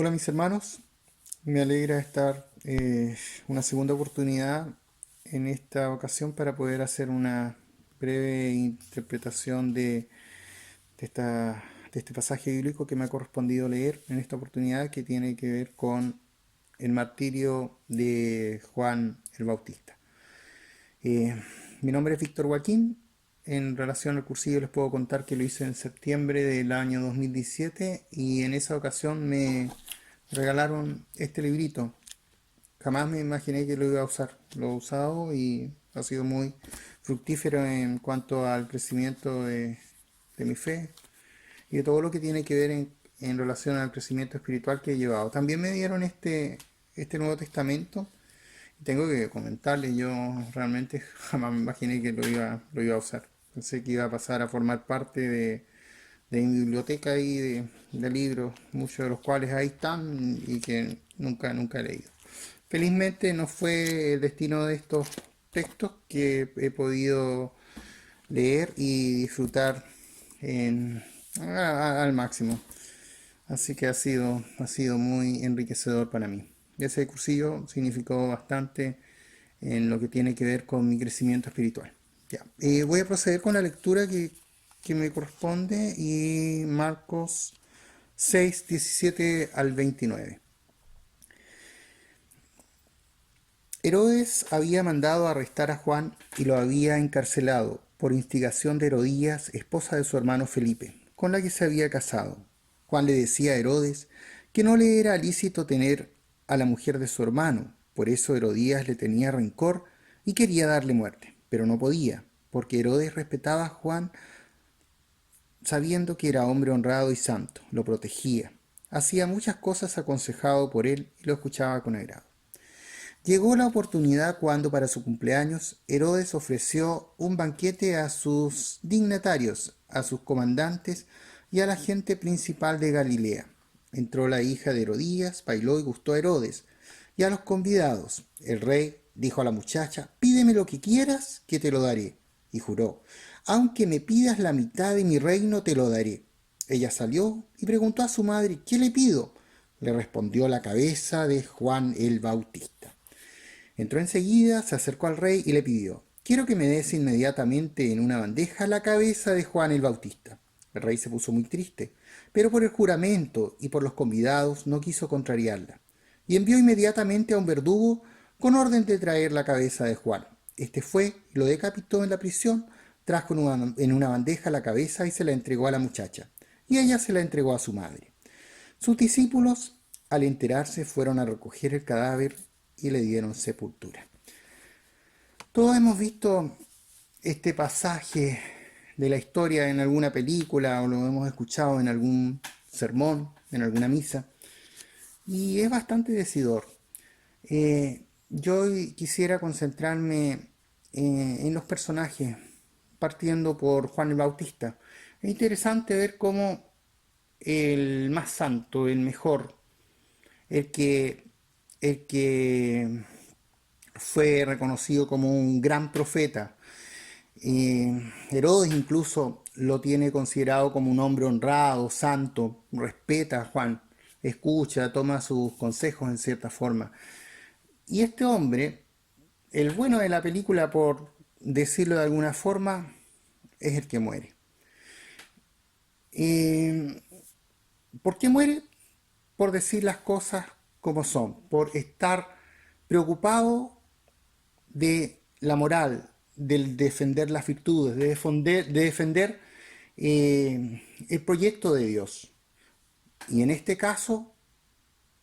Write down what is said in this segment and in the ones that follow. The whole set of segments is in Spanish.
Hola mis hermanos, me alegra estar una segunda oportunidad en esta ocasión para poder hacer una breve interpretación de este pasaje bíblico que me ha correspondido leer en esta oportunidad, que tiene que ver con el martirio de Juan el Bautista. Eh, Mi nombre es Víctor Joaquín. En relación al cursillo les puedo contar que lo hice en septiembre del año 2017 y en esa ocasión me regalaron este librito. Jamás me imaginé que lo iba a usar. Lo he usado y ha sido muy fructífero en cuanto al crecimiento de mi fe y de todo lo que tiene que ver en relación al crecimiento espiritual que he llevado. También me dieron este Nuevo Testamento. Tengo que comentarles, yo realmente jamás me imaginé que lo iba a usar. Pensé que iba a pasar a formar parte de mi biblioteca y de libros, muchos de los cuales ahí están y que nunca he leído. Felizmente no fue el destino de estos textos que he podido leer y disfrutar al máximo. Así que ha sido muy enriquecedor para mí. Ese cursillo significó bastante en lo que tiene que ver con mi crecimiento espiritual. Ya. Voy a proceder con la lectura que me corresponde y Marcos 6, 17 al 29. Herodes había mandado arrestar a Juan y lo había encarcelado por instigación de Herodías, esposa de su hermano Felipe, con la que se había casado. Juan le decía a Herodes que no le era lícito tener a la mujer de su hermano, por eso Herodías le tenía rencor y quería darle muerte, pero no podía, porque Herodes respetaba a Juan sabiendo que era hombre honrado y santo, lo protegía. Hacía muchas cosas aconsejado por él y lo escuchaba con agrado. Llegó la oportunidad cuando para su cumpleaños Herodes ofreció un banquete a sus dignatarios, a sus comandantes y a la gente principal de Galilea. Entró la hija de Herodías, bailó y gustó a Herodes y a los convidados. El rey dijo a la muchacha: pídeme lo que quieras, que te lo daré. Y juró: aunque me pidas la mitad de mi reino, te lo daré. Ella salió y preguntó a su madre: ¿qué le pido? Le respondió: la cabeza de Juan el Bautista. Entró enseguida, se acercó al rey y le pidió: quiero que me des inmediatamente en una bandeja la cabeza de Juan el Bautista. El rey se puso muy triste, pero por el juramento y por los convidados no quiso contrariarla, y envió inmediatamente a un verdugo con orden de traer la cabeza de Juan. Este fue y lo decapitó en la prisión, trajo en una bandeja la cabeza y se la entregó a la muchacha, y ella se la entregó a su madre. Sus discípulos, al enterarse, fueron a recoger el cadáver y le dieron sepultura. Todos hemos visto este pasaje de la historia en alguna película o lo hemos escuchado en algún sermón, en alguna misa, y es bastante decidor. Yo hoy quisiera concentrarme en los personajes, partiendo por Juan el Bautista. Es interesante ver cómo el más santo, el mejor, el que, el que fue reconocido como un gran profeta. Herodes incluso lo tiene considerado como un hombre honrado, santo, respeta a Juan, escucha, toma sus consejos en cierta forma. Y este hombre, el bueno de la película, por decirlo de alguna forma, es el que muere. Eh, ¿Por qué muere? Por decir las cosas como son, por estar preocupado de la moral, del defender las virtudes, de defender el proyecto de Dios. Y en este caso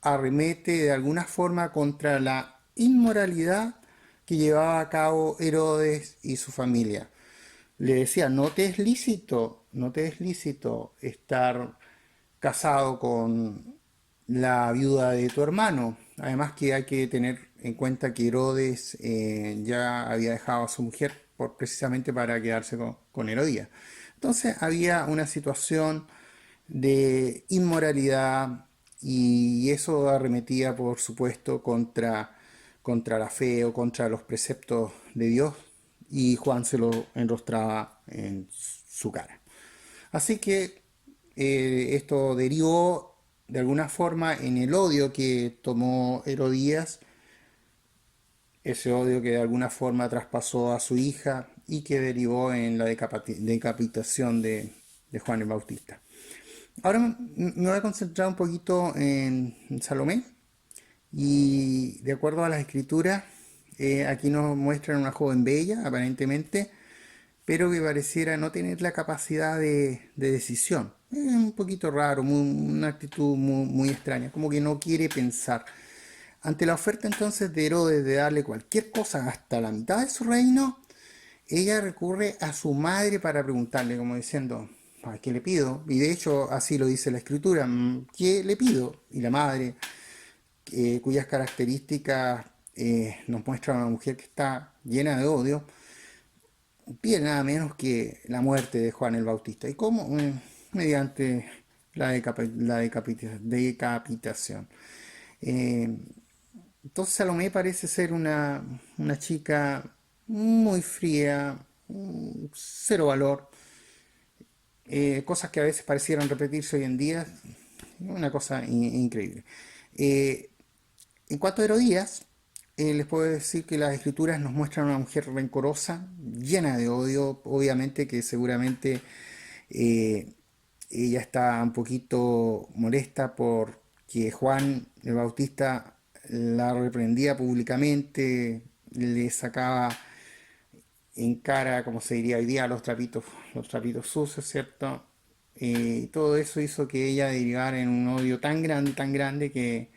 arremete de alguna forma contra la inmoralidad que llevaba a cabo Herodes y su familia. Le decía: no te es lícito estar casado con la viuda de tu hermano. Además que hay que tener en cuenta que Herodes ya había dejado a su mujer precisamente para quedarse con Herodías. Entonces había una situación de inmoralidad y eso arremetía, por supuesto, contra la fe o contra los preceptos de Dios, y Juan se lo enrostraba en su cara. Así que esto derivó de alguna forma en el odio que tomó Herodías, ese odio que de alguna forma traspasó a su hija y que derivó en la decapitación de Juan el Bautista. Ahora me voy a concentrar un poquito en Salomé y de acuerdo a las escrituras, aquí nos muestran una joven bella, aparentemente, pero que pareciera no tener la capacidad de decisión. Es un poquito raro, una actitud muy extraña, como que no quiere pensar. Ante la oferta entonces de Herodes de darle cualquier cosa hasta la mitad de su reino, ella recurre a su madre para preguntarle, como diciendo, ¿qué le pido? Y de hecho así lo dice la escritura, ¿qué le pido? Y la madre, cuyas características nos muestra una mujer que está llena de odio, pide nada menos que la muerte de Juan el Bautista. ¿Y cómo? Mediante decapitación. Eh, entonces Salomé parece ser una chica muy fría, cero valor, cosas que a veces parecieran repetirse hoy en día, una cosa increíble. Eh, en cuanto a Herodías, les puedo decir que las escrituras nos muestran una mujer rencorosa, llena de odio, obviamente que seguramente eh, ella está un poquito molesta porque Juan el Bautista la reprendía públicamente, le sacaba en cara, como se diría hoy día, los trapitos sucios, ¿cierto? Todo eso hizo que ella derivara en un odio tan grande que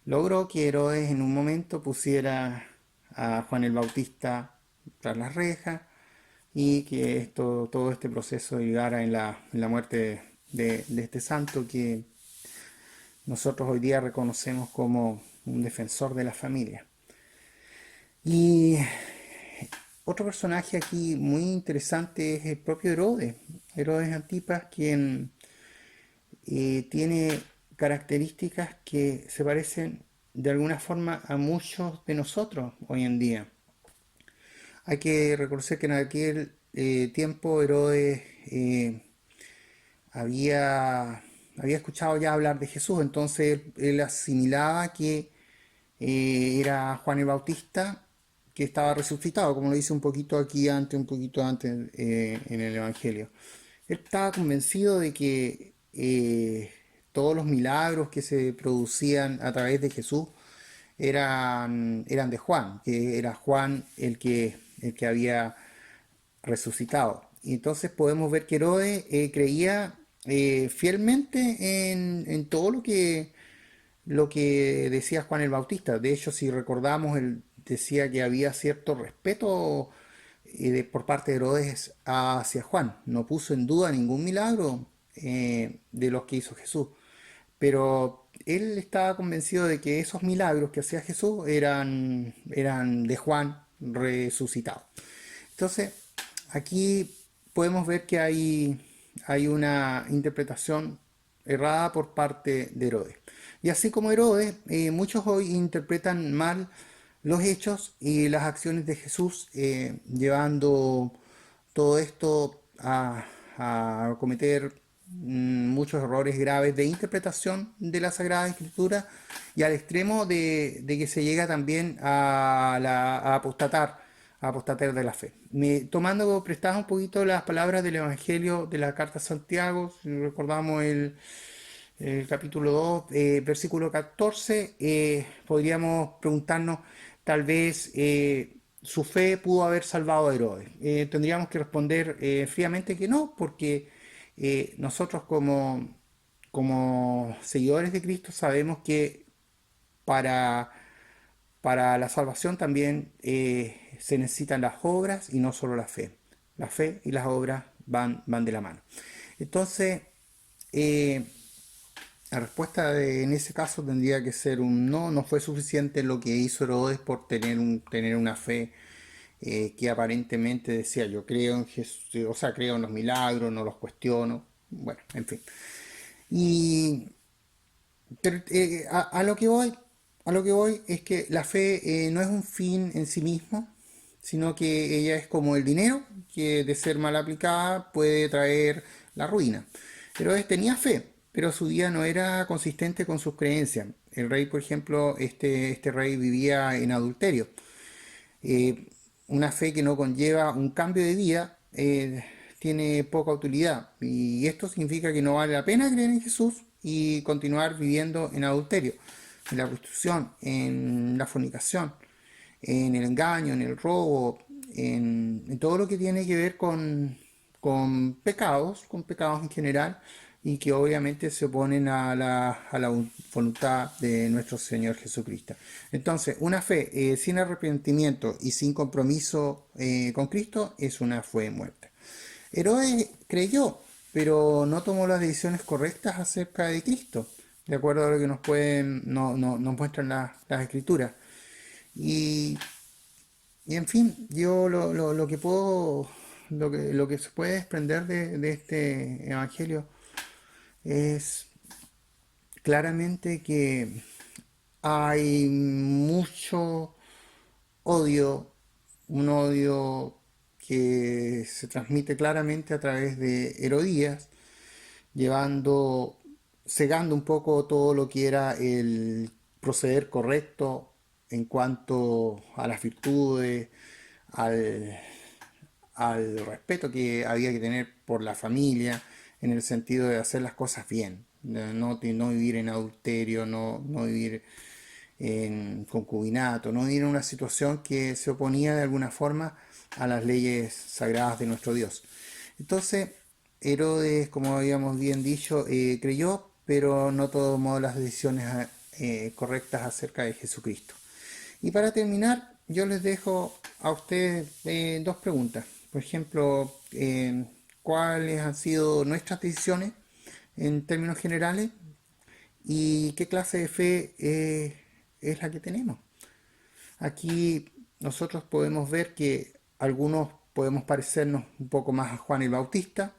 logró que Herodes en un momento pusiera a Juan el Bautista tras las rejas y que todo este proceso derivara en la muerte de este santo que nosotros hoy día reconocemos como un defensor de la familia. Y otro personaje aquí muy interesante es el propio Herodes, Herodes Antipas, quien tiene características que se parecen de alguna forma a muchos de nosotros hoy en día. Hay que reconocer que en aquel tiempo Herodes había escuchado ya hablar de Jesús, entonces él asimilaba que era Juan el Bautista que estaba resucitado, como lo dice un poquito antes en el Evangelio. Él estaba convencido de que todos los milagros que se producían a través de Jesús eran de Juan, que era Juan el que había resucitado. Y entonces podemos ver que Herodes creía fielmente en todo lo que decía Juan el Bautista. De hecho, si recordamos, él decía que había cierto respeto por parte de Herodes hacia Juan. No puso en duda ningún milagro de los que hizo Jesús. Pero él estaba convencido de que esos milagros que hacía Jesús eran de Juan resucitado. Entonces, aquí podemos ver que hay una interpretación errada por parte de Herodes. Y así como Herodes, muchos hoy interpretan mal los hechos y las acciones de Jesús, llevando todo esto a cometer muchos errores graves de interpretación de la Sagrada Escritura y al extremo de que se llega también a apostatar de la fe. Tomando prestadas un poquito las palabras del Evangelio de la Carta a Santiago, si recordamos el capítulo 2, versículo 14, podríamos preguntarnos, tal vez su fe pudo haber salvado a Herodes. Tendríamos que responder fríamente que no, porque nosotros como seguidores de Cristo sabemos que para, para la salvación también se necesitan las obras y no solo la fe. La fe y las obras van de la mano. Entonces, eh, la respuesta en ese caso tendría que ser un no, no fue suficiente lo que hizo Herodes por tener una fe que aparentemente decía yo creo en Jesús, o sea, creo en los milagros, no los cuestiono, bueno, en fin. Y pero, a lo que voy es que la fe no es un fin en sí mismo, sino que ella es como el dinero, que de ser mal aplicada puede traer la ruina. Pero él tenía fe, pero su vida no era consistente con sus creencias. El rey, por ejemplo, este rey vivía en adulterio. Eh, una fe que no conlleva un cambio de vida tiene poca utilidad. Y esto significa que no vale la pena creer en Jesús y continuar viviendo en adulterio, en la prostitución, en la fornicación, en el engaño, en el robo, en todo lo que tiene que ver con pecados en general y que obviamente se oponen a la voluntad de nuestro Señor Jesucristo. Entonces, una fe sin arrepentimiento y sin compromiso con Cristo es una fe muerta. Herodes creyó, pero no tomó las decisiones correctas acerca de Cristo, de acuerdo a lo que nos muestran las escrituras. Y y en fin, yo lo que puedo, lo que se puede desprender de este evangelio es claramente que hay mucho odio, un odio que se transmite claramente a través de Herodías, llevando, cegando un poco todo lo que era el proceder correcto en cuanto a las virtudes, al, al respeto que había que tener por la familia, en el sentido de hacer las cosas bien, de no vivir en adulterio, no vivir en concubinato, no vivir en una situación que se oponía de alguna forma a las leyes sagradas de nuestro Dios. Entonces, Herodes, como habíamos bien dicho, creyó, pero no tomó las decisiones correctas acerca de Jesucristo. Y para terminar, yo les dejo a ustedes dos preguntas. Por ejemplo, ¿cuáles han sido nuestras decisiones en términos generales? ¿Y qué clase de fe es la que tenemos? Aquí nosotros podemos ver que algunos podemos parecernos un poco más a Juan el Bautista,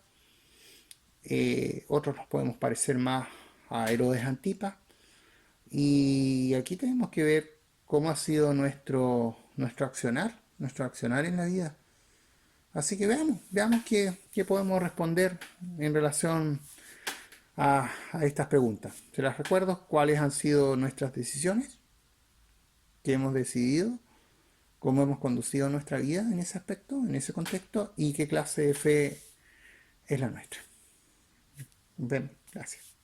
otros nos podemos parecer más a Herodes Antipas, y aquí tenemos que ver cómo ha sido nuestro accionar en la vida. Así que veamos qué podemos responder en relación a estas preguntas. Se las recuerdo cuáles han sido nuestras decisiones, qué hemos decidido, cómo hemos conducido nuestra vida en ese aspecto, en ese contexto, y qué clase de fe es la nuestra. Bien, gracias.